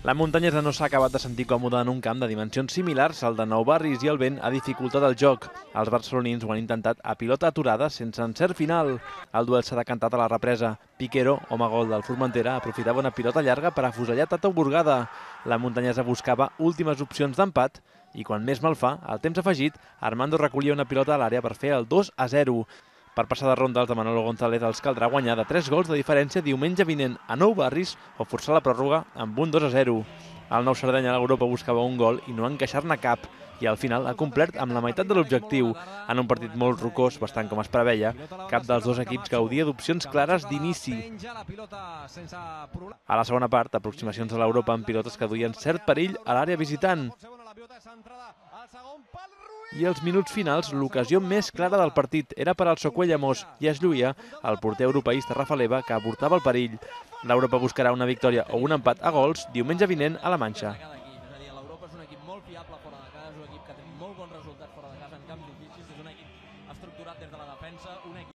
La muntanyesa no s'ha acabat de sentir còmoda en un camp de dimensions similars al de Nou Barris i el vent ha dificultat el joc. Els barcelonins ho han intentat a pilota aturada sense encert final. El duel s'ha decantat a la represa. Piquero, home gol del Formentera, aprofitava una pilota llarga per afusellar Tato Burgada. La muntanyesa buscava últimes opcions d'empat i quan més mal fa, al temps afegit, Armando recollia una pilota a l'àrea per fer el 2-0. Per passar de ronda als de Manolo González els caldrà guanyar de 3 gols de diferència diumenge vinent a Nou Barris o forçar la pròrroga amb un 2-0. El nou Sardenya a l'Europa buscava un gol i no encaixar-ne cap, i al final ha complert amb la meitat de l'objectiu. En un partit molt rocós, bastant com es preveia, cap dels dos equips gaudia d'opcions clares d'inici. A la segona part, aproximacions a l'Europa amb pilotes que duien cert perill a l'àrea visitant. I als minuts finals, l'ocasió més clara del partit era per al Socuellamos i es lluïa el porter europeista Rafaleva, que avortava el perill. L'Europa buscarà una victòria o un empat a gols diumenge vinent a la Manxa. L'Europa és un equip molt fiable fora de casa, és un equip que té molt bons resultats fora de casa en camps difícils, és un equip estructurat des de la defensa, un equip